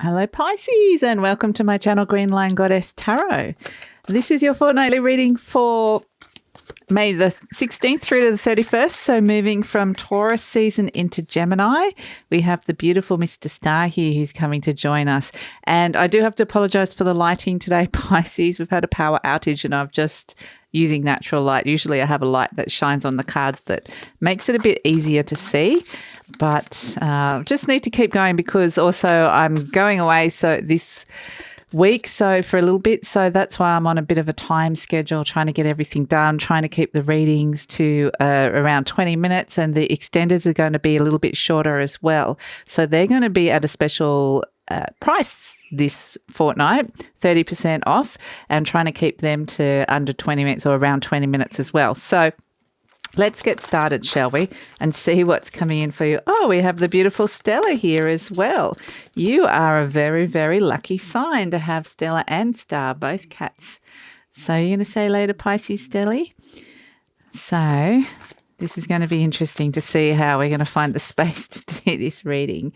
Hello Pisces and welcome to my channel GreenLion Goddess Tarot. This is your fortnightly reading for May the 16th through to the 31st. So moving from Taurus season into Gemini, we have the beautiful Mr. Star here who's coming to join us. And I do have to apologize for the lighting today, Pisces. We've had a power outage and I've just using natural light. Usually I have a light that shines on the cards that makes it a bit easier to see. But just need to keep going because also I'm going away this week, so for a little bit. So that's why I'm on a bit of a time schedule, trying to get everything done, trying to keep the readings to around 20 minutes, and the extenders are going to be a little bit shorter as well. So they're going to be at a special price this fortnight, 30% off, and trying to keep them to under 20 minutes or around 20 minutes as well. So let's get started, shall we, and see what's coming in for you. Oh, we have the beautiful Stella here as well. You are a very, very lucky sign to have Stella and Star, both cats. So you're going to say later, Pisces, Stelly? So this is going to be interesting to see how we're going to find the space to do this reading.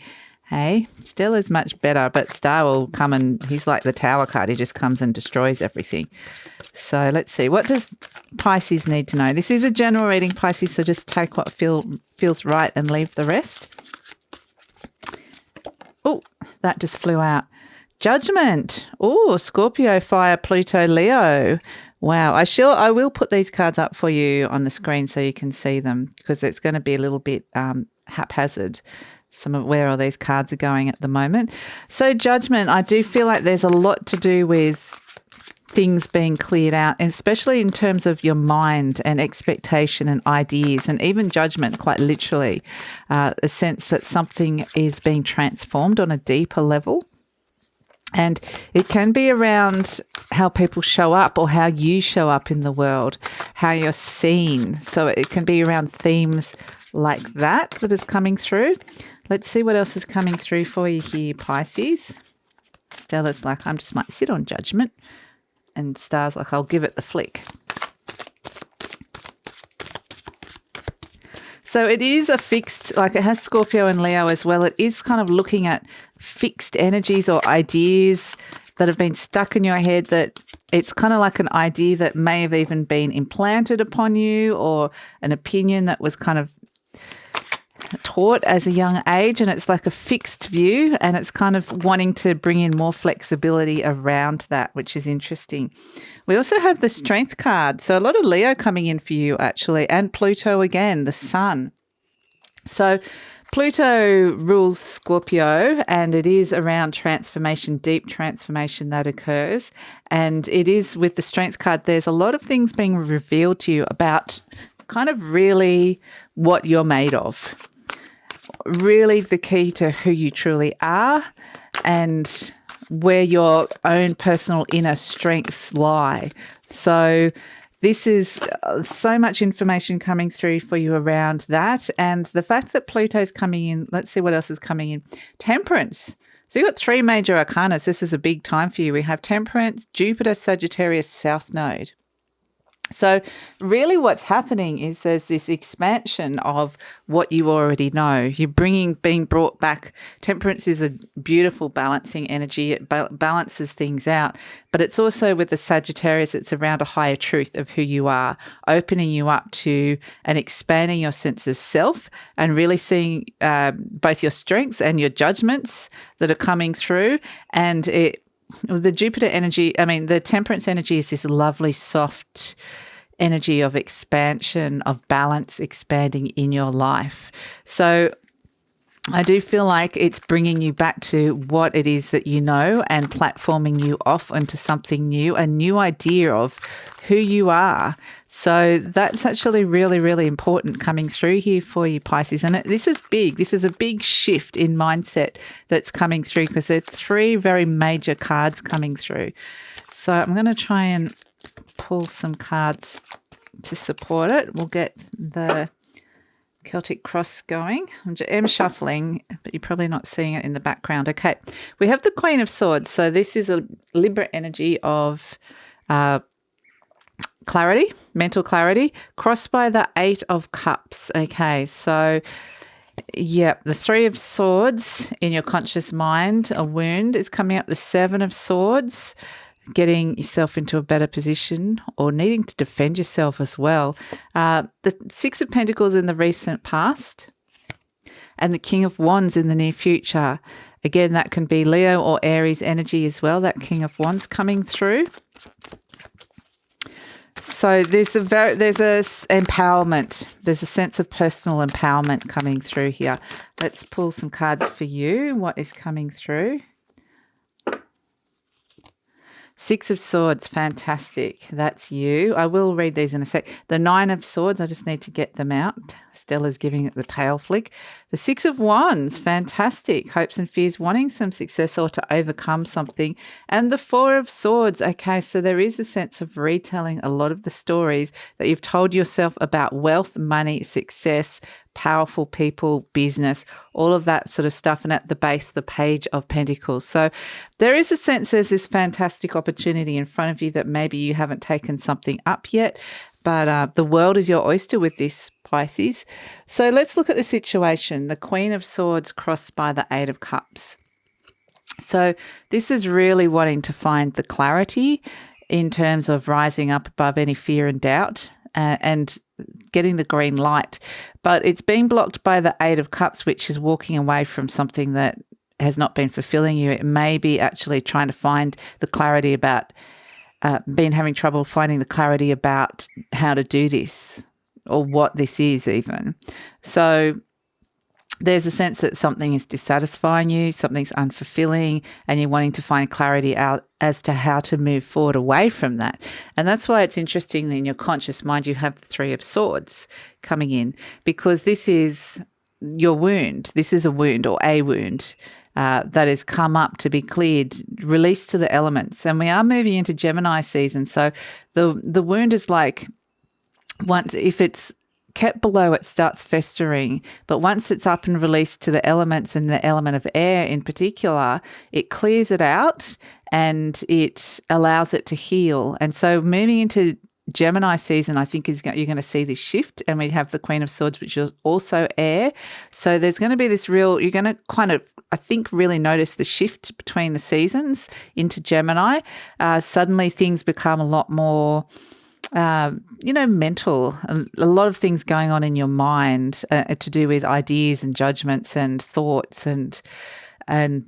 Hey, Stella's much better, but Star will come and he's like the Tower card. He just comes and destroys everything. So let's see. What does Pisces need to know? This is a general reading, Pisces, so just take what feels right and leave the rest. Oh, that just flew out. Judgment. Oh, Scorpio, Fire, Pluto, Leo. Wow. I will put these cards up for you on the screen so you can see them because it's going to be a little bit haphazard. Some of where all these cards are going at the moment. So Judgment, I do feel like there's a lot to do with things being cleared out, especially in terms of your mind and expectation and ideas, and even judgment, quite literally, a sense that something is being transformed on a deeper level. And it can be around how people show up or how you show up in the world, how you're seen. So it can be around themes like that is coming through. Let's see what else is coming through for you here, Pisces. Stella's like, I just might sit on Judgment. And Star's like, I'll give it the flick. So it is a fixed, like it has Scorpio and Leo as well. It is kind of looking at fixed energies or ideas that have been stuck in your head, that it's kind of like an idea that may have even been implanted upon you, or an opinion that was kind of taught as a young age, and it's like a fixed view, and it's kind of wanting to bring in more flexibility around that, which is interesting. We also have the Strength card, so a lot of Leo coming in for you actually, and Pluto again, the Sun. So Pluto rules Scorpio, and it is around transformation, deep transformation that occurs. And it is with the Strength card, there's a lot of things being revealed to you about kind of really what you're made of. Really the key to who you truly are and where your own personal inner strengths lie. So this is so much information coming through for you around that. And the fact that Pluto's coming in, let's see what else is coming in. Temperance. So you've got three major arcana. So this is a big time for you. We have Temperance, Jupiter, Sagittarius, South Node. So really what's happening is there's this expansion of what you already know. You're being brought back. Temperance is a beautiful balancing energy. It balances things out. But it's also with the Sagittarius, it's around a higher truth of who you are, opening you up to and expanding your sense of self and really seeing both your strengths and your judgments that are coming through. And the Jupiter energy, the Temperance energy is this lovely, soft energy of expansion, of balance expanding in your life. So I do feel like it's bringing you back to what it is that you know and platforming you off into something new, a new idea of who you are. So that's actually really, really important coming through here for you, Pisces. And this is big. This is a big shift in mindset that's coming through because there are three very major cards coming through. So I'm going to try and pull some cards to support it. We'll get the Celtic cross going. I'm shuffling, but you're probably not seeing it in the background. Okay, we have the Queen of Swords. So this is a Libra energy of clarity, mental clarity, crossed by the Eight of Cups. Okay, so Yep, the Three of Swords in your conscious mind, a wound is coming up. The Seven of Swords, getting yourself into a better position or needing to defend yourself as well. The Six of Pentacles in the recent past and the King of Wands in the near future. Again, that can be Leo or Aries energy as well, that King of Wands coming through. So there's a empowerment. There's a sense of personal empowerment coming through here. Let's pull some cards for you. What is coming through? Six of Swords, fantastic. That's you. I will read these in a sec. The Nine of Swords, I just need to get them out. Stella's giving it the tail flick. The Six of Wands, fantastic. Hopes and fears, wanting some success or to overcome something. And the Four of Swords, okay, so there is a sense of retelling a lot of the stories that you've told yourself about wealth, money, success, powerful people, business, all of that sort of stuff, and at the base, the Page of Pentacles. So there is a sense there's this fantastic opportunity in front of you that maybe you haven't taken something up yet, but the world is your oyster with this, Pisces. So let's look at the situation. The Queen of Swords crossed by the Eight of Cups. So this is really wanting to find the clarity in terms of rising up above any fear and doubt and getting the green light. But it's been blocked by the Eight of Cups, which is walking away from something that has not been fulfilling you. It may be actually trying to find the clarity about having trouble finding the clarity about how to do this or what this is even. So there's a sense that something is dissatisfying you, something's unfulfilling, and you're wanting to find clarity out as to how to move forward away from that. And that's why it's interesting that in your conscious mind you have the Three of Swords coming in, because this is your wound. This is a wound or a wound that has come up to be cleared, released to the elements. And we are moving into Gemini season. So the wound is like, once, if it's kept below, it starts festering. But once it's up and released to the elements and the element of air in particular, it clears it out and it allows it to heal. And so moving into Gemini season, I think you're going to see this shift, and we have the Queen of Swords, which is also air. So there's going to be this you're going to kind of, I think, really notice the shift between the seasons into Gemini. Suddenly things become a lot more, mental, a lot of things going on in your mind to do with ideas and judgments and thoughts and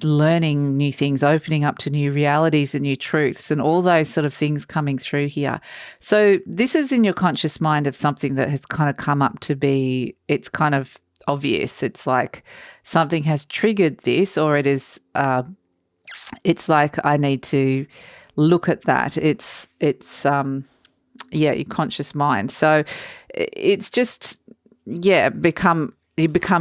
learning new things, opening up to new realities and new truths and all those sort of things coming through here. So this is in your conscious mind of something that has kind of come up to be, it's kind of obvious. It's like something has triggered this, or it is, it's like I need to look at that. It's your conscious mind. So it's just, you become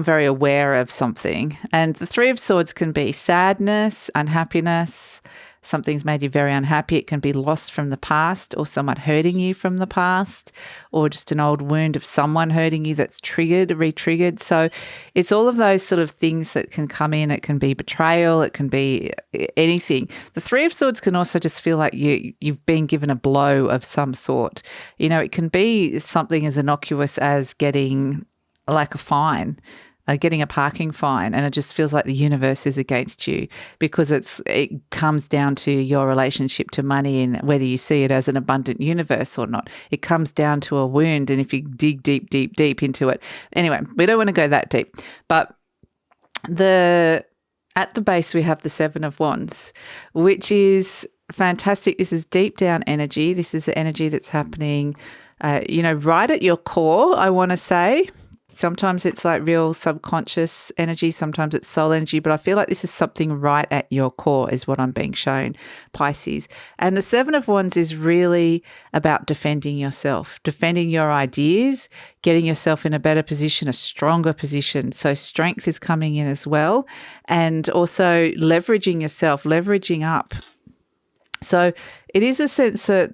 very aware of something. And the Three of Swords can be sadness, unhappiness. Something's made you very unhappy. It can be loss from the past or someone hurting you from the past, or just an old wound of someone hurting you that's re-triggered. So it's all of those sort of things that can come in. It can be betrayal. It can be anything. The Three of Swords can also just feel like you've been given a blow of some sort. It can be something as innocuous as getting like a fine, getting a parking fine, and it just feels like the universe is against you because it comes down to your relationship to money and whether you see it as an abundant universe or not. It comes down to a wound, and if you dig deep, deep, deep into it. Anyway, we don't want to go that deep. But at the base we have the Seven of Wands, which is fantastic. This is deep down energy. This is the energy that's happening, right at your core, I want to say. Sometimes it's like real subconscious energy. Sometimes it's soul energy. But I feel like this is something right at your core is what I'm being shown, Pisces. And the Seven of Wands is really about defending yourself, defending your ideas, getting yourself in a better position, a stronger position. So strength is coming in as well. And also leveraging yourself, leveraging up. So it is a sense that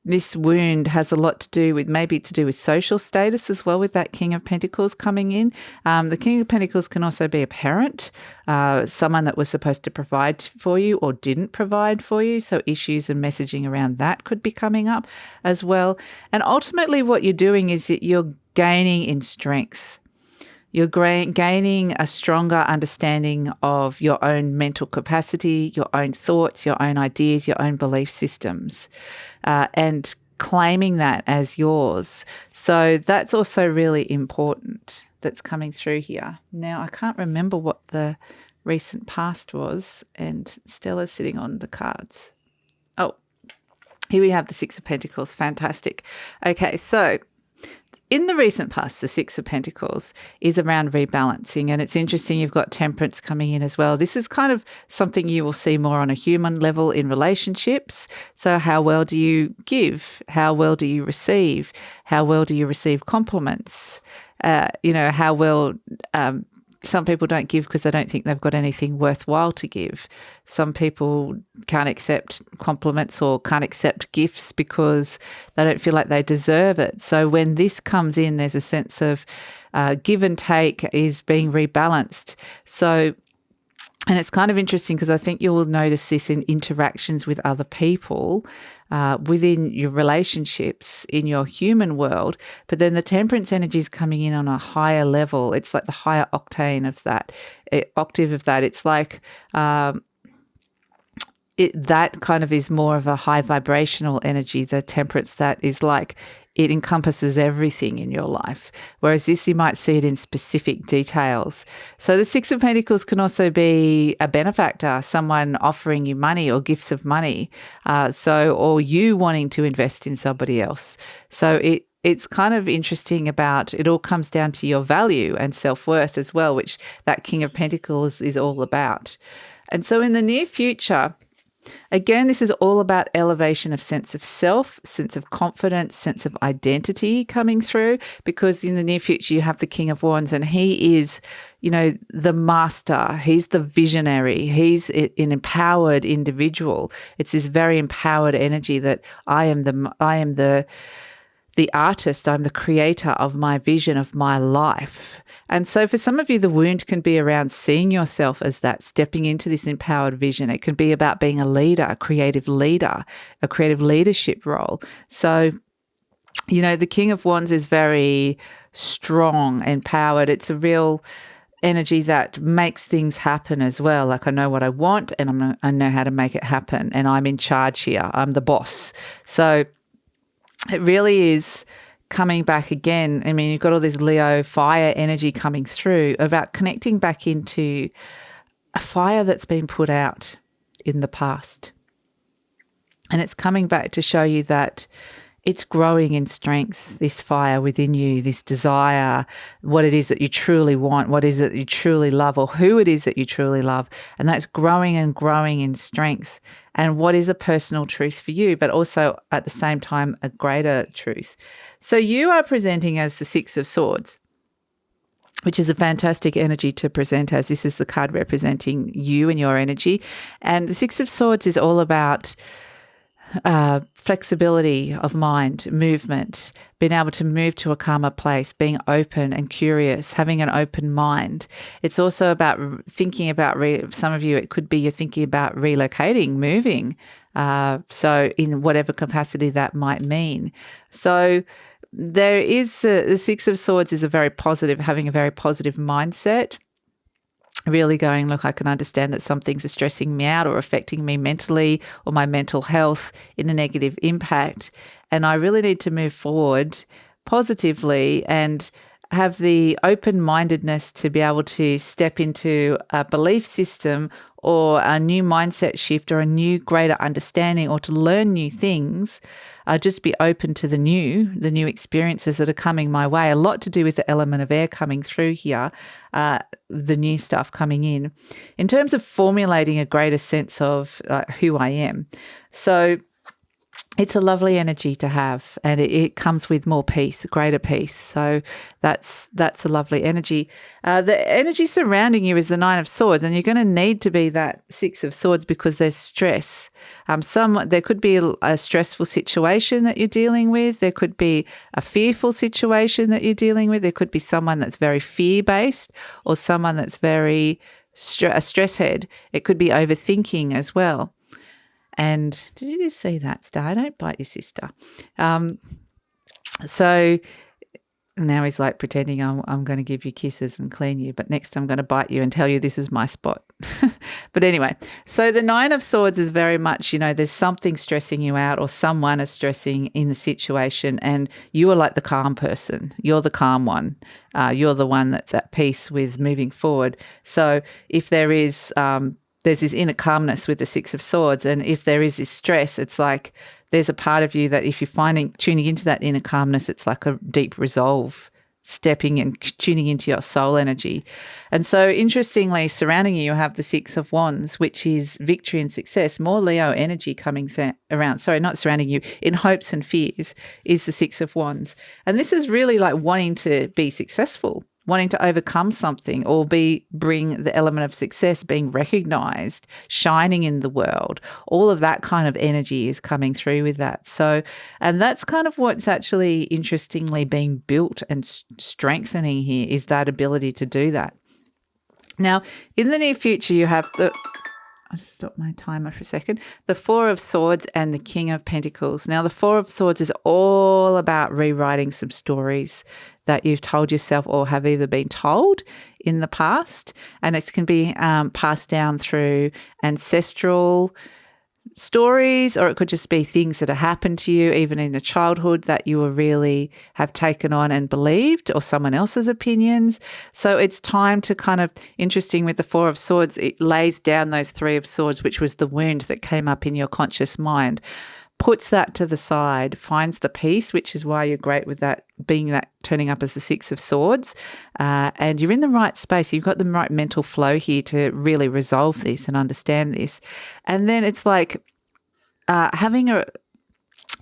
this wound has a lot to do with social status as well, with that King of Pentacles coming in. The King of Pentacles can also be a parent, someone that was supposed to provide for you or didn't provide for you. So issues and messaging around that could be coming up as well. And ultimately what you're doing is that you're gaining in strength. You're gaining a stronger understanding of your own mental capacity, your own thoughts, your own ideas, your own belief systems, and claiming that as yours. So that's also really important that's coming through here. Now, I can't remember what the recent past was, and Stella's sitting on the cards. Oh, here we have the Six of Pentacles. Fantastic. Okay, so in the recent past, the Six of Pentacles is around rebalancing, and it's interesting you've got Temperance coming in as well. This is kind of something you will see more on a human level in relationships. So how well do you give? How well do you receive? How well do you receive compliments? How well some people don't give because they don't think they've got anything worthwhile to give. Some people can't accept compliments or can't accept gifts because they don't feel like they deserve it. So when this comes in, there's a sense of give and take is being rebalanced. So, and it's kind of interesting because I think you will notice this in interactions with other people, within your relationships, in your human world. But then the Temperance energy is coming in on a higher level. It's like the higher octane of that, octave of that. It's like that kind of is more of a high vibrational energy, the Temperance, that is like it encompasses everything in your life. Whereas this, you might see it in specific details. So the Six of Pentacles can also be a benefactor, someone offering you money or gifts of money. Or you wanting to invest in somebody else. So it's kind of interesting about, it all comes down to your value and self-worth as well, which that King of Pentacles is all about. And so in the near future, again, this is all about elevation of sense of self, sense of confidence, sense of identity coming through, because in the near future you have the King of Wands, and he is, the master. He's the visionary. He's an empowered individual. It's this very empowered energy that I am the artist. I'm the creator of my vision of my life. And so for some of you, the wound can be around seeing yourself as that, stepping into this empowered vision. It can be about being a leader, a creative leadership role. So, the King of Wands is very strong, empowered. It's a real energy that makes things happen as well. Like, I know what I want and I know how to make it happen. And I'm in charge here. I'm the boss. So it really is coming back again. I mean, you've got all this Leo fire energy coming through about connecting back into a fire that's been put out in the past. And it's coming back to show you that it's growing in strength, this fire within you, this desire, what it is that you truly want, what is it you truly love, or who it is that you truly love. And that's growing and growing in strength. And what is a personal truth for you, but also at the same time, a greater truth. So you are presenting as the Six of Swords, which is a fantastic energy to present as. This is the card representing you and your energy. And the Six of Swords is all about flexibility of mind, movement, being able to move to a calmer place, being open and curious, having an open mind. It's also about thinking about, some of you, it could be you're thinking about relocating, moving, so in whatever capacity that might mean. So there is the Six of Swords is having a very positive mindset. Really going, look, I can understand that some things are stressing me out or affecting me mentally or my mental health in a negative impact. And I really need to move forward positively and have the open-mindedness to be able to step into a belief system or a new mindset shift or a new greater understanding, or to learn new things. Just be open to the new experiences that are coming my way. A lot to do with the element of air coming through here, the new stuff coming in terms of formulating a greater sense of who I am. So it's a lovely energy to have, and it comes with more peace, greater peace. So that's a lovely energy. The energy surrounding you is the Nine of Swords, and you're going to need to be that Six of Swords because there's stress. There could be a stressful situation that you're dealing with. There could be a fearful situation that you're dealing with. There could be someone that's very fear-based or someone that's very a stress head. It could be overthinking as well. And did you just see that, Star? Don't bite your sister. So now he's like pretending I'm going to give you kisses and clean you, but next I'm going to bite you and tell you this is my spot. But anyway, so the Nine of Swords is very much, there's something stressing you out or someone is stressing in the situation, and you are like the calm person. You're the calm one. You're the one that's at peace with moving forward. So if there's this inner calmness with the Six of Swords, and if there is this stress, it's like there's a part of you that if you're tuning into that inner calmness, it's like a deep resolve, stepping and tuning into your soul energy. And so interestingly, surrounding you have the Six of Wands, which is victory and success, more Leo energy coming around. Sorry, not surrounding you, in hopes and fears is the Six of Wands. And this is really like wanting to be successful, wanting to overcome something or bring the element of success, being recognized, shining in the world. All of that kind of energy is coming through with that. So, and that's kind of what's actually interestingly being built and strengthening here, is that ability to do that. Now, in the near future, you have I'll just stop my timer for a second. The Four of Swords and the King of Pentacles. Now, the Four of Swords is all about rewriting some stories that you've told yourself or have either been told in the past, and it can be passed down through ancestral stories, or it could just be things that have happened to you even in your childhood that you really have taken on and believed, or someone else's opinions. So it's time to kind of, interesting with the Four of Swords, it lays down those Three of Swords, which was the wound that came up in your conscious mind, puts that to the side, finds the peace, which is why you're great with that, being that turning up as the Six of Swords, and you're in the right space. You've got the right mental flow here to really resolve this and understand this. And then it's like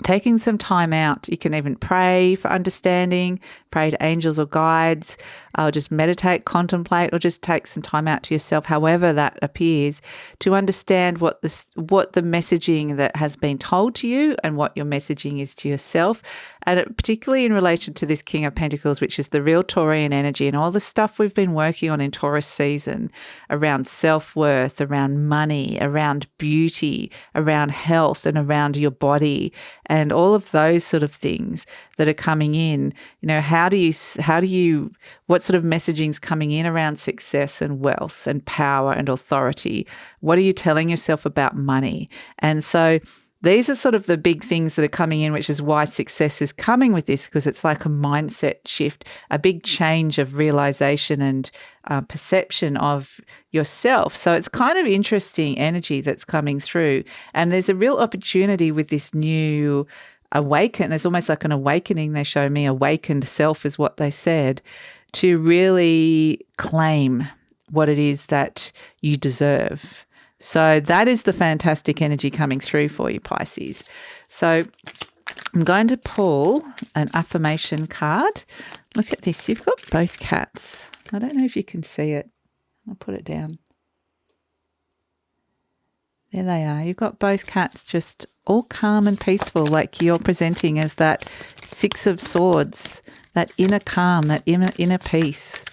taking some time out. You can even pray for understanding, pray to angels or guides, or just meditate, contemplate, or just take some time out to yourself, however that appears, to understand what the messaging that has been told to you and what your messaging is to yourself. And particularly in relation to this King of Pentacles, which is the real Taurian energy and all the stuff we've been working on in Taurus season around self-worth, around money, around beauty, around health, and around your body, and all of those sort of things that are coming in. What sort of messaging's coming in around success and wealth and power and authority? What are you telling yourself about money? And so these are sort of the big things that are coming in, which is why success is coming with this, because it's like a mindset shift, a big change of realization and perception of yourself. So it's kind of interesting energy that's coming through. And there's a real opportunity with this new awaken. It's almost like an awakening. They show me awakened self is what they said, to really claim what it is that you deserve. So that is the fantastic energy coming through for you, Pisces. So I'm going to pull an affirmation card. Look at this. You've got both cats. I don't know if you can see it. I'll put it down. There they are. You've got both cats just all calm and peaceful, like you're presenting as that Six of Swords, that inner calm, that inner peace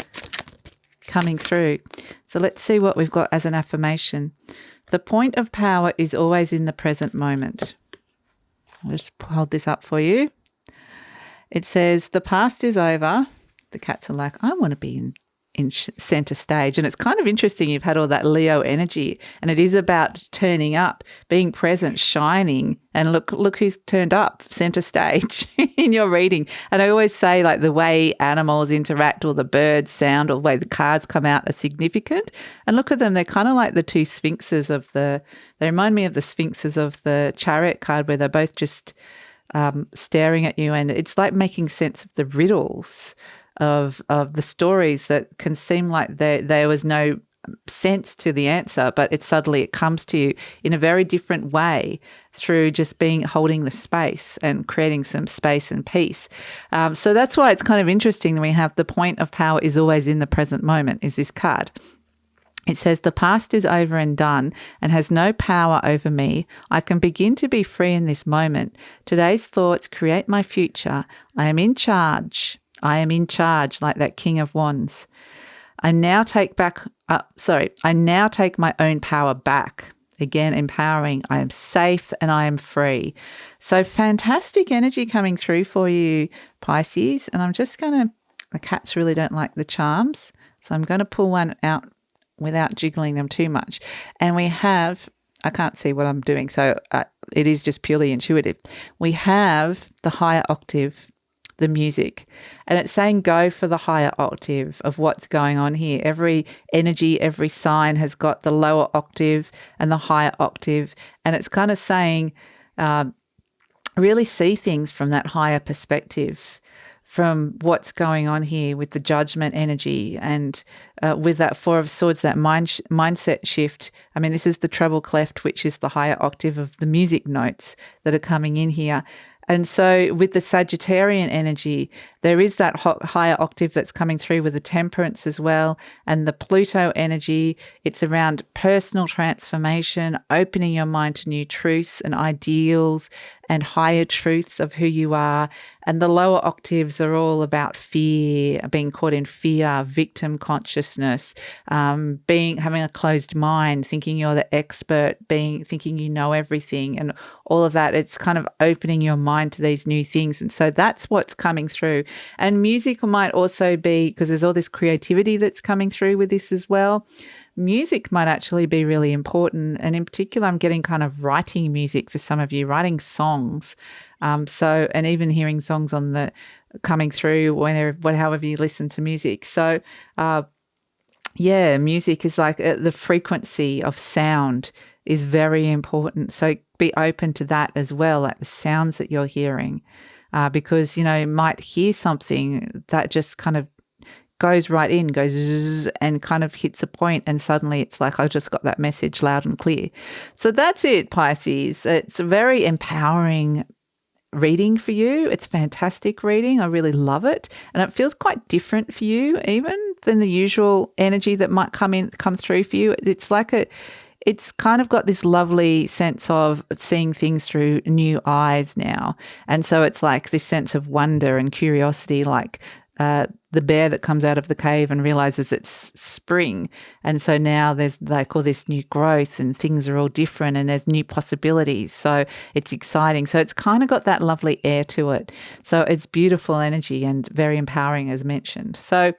coming through. So let's see what we've got as an affirmation. The point of power is always in the present moment. I'll just hold this up for you. It says, the past is over. The cats are like, I want to be in center stage. And it's kind of interesting. You've had all that Leo energy, and it is about turning up, being present, shining. And look who's turned up, center stage in your reading. And I always say, like, the way animals interact or the birds sound or the way the cards come out are significant. And look at them. They're kind of like the two sphinxes they remind me of the sphinxes of the Chariot card, where they're both just staring at you. And it's like making sense of the riddles of the stories that can seem like there was no sense to the answer, but it comes to you in a very different way through just holding the space and creating some space and peace. So that's why it's kind of interesting that we have the point of power is always in the present moment, is this card. It says, the past is over and done and has no power over me. I can begin to be free in this moment. Today's thoughts create my future. I am in charge. I am in charge, like that King of Wands. I now take my own power back. Again, empowering. I am safe and I am free. So fantastic energy coming through for you, Pisces. And I'm just going to, the cats really don't like the charms. So I'm going to pull one out without jiggling them too much. And we have, I can't see what I'm doing, so it is just purely intuitive. We have the higher octave, the music, and it's saying go for the higher octave of what's going on here. Every energy, every sign has got the lower octave and the higher octave, and it's kind of saying really see things from that higher perspective, from what's going on here with the judgment energy and with that Four of Swords, that mindset shift. I mean, this is the treble clef, which is the higher octave of the music notes that are coming in here. And so with the Sagittarian energy, there is that higher octave that's coming through with the Temperance as well. And the Pluto energy, it's around personal transformation, opening your mind to new truths and ideals and higher truths of who you are. And the lower octaves are all about fear, being caught in fear, victim consciousness, having a closed mind, thinking you're the expert, thinking you know everything, and all of that. It's kind of opening your mind to these new things. And so that's what's coming through. And music might also be, because there's all this creativity that's coming through with this as well. Music might actually be really important. And in particular, I'm getting kind of writing music for some of you, writing songs. And even hearing songs coming through however you listen to music. So, music is like the frequency of sound is very important. So be open to that as well, like the sounds that you're hearing, because, you might hear something that just kind of goes right in, goes zzz, and kind of hits a point, and suddenly it's like, I just got that message loud and clear. So that's it, Pisces. It's a very empowering reading for you. It's fantastic reading. I really love it. And it feels quite different for you even than the usual energy that might come through for you. It's kind of got this lovely sense of seeing things through new eyes now. And so it's like this sense of wonder and curiosity, like the bear that comes out of the cave and realizes it's spring. And so now there's like all this new growth and things are all different and there's new possibilities. So it's exciting. So it's kind of got that lovely air to it. So it's beautiful energy and very empowering, as mentioned. So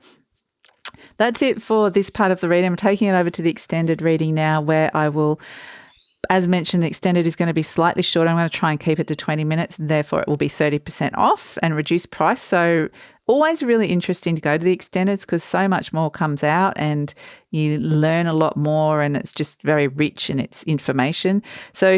that's it for this part of the reading. I'm taking it over to the extended reading now, where I will, as mentioned, the extended is going to be slightly shorter. I'm going to try and keep it to 20 minutes, and therefore it will be 30% off and reduced price. So always really interesting to go to the extendeds because so much more comes out and you learn a lot more, and it's just very rich in its information. So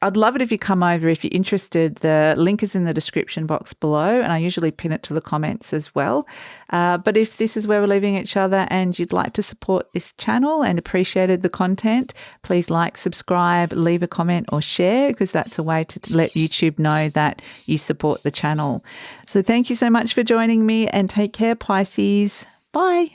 I'd love it if you come over if you're interested. The link is in the description box below, and I usually pin it to the comments as well. But if this is where we're leaving each other and you'd like to support this channel and appreciated the content, please like, subscribe, leave a comment or share, because that's a way to let YouTube know that you support the channel. So thank you so much for joining me, and take care, Pisces. Bye.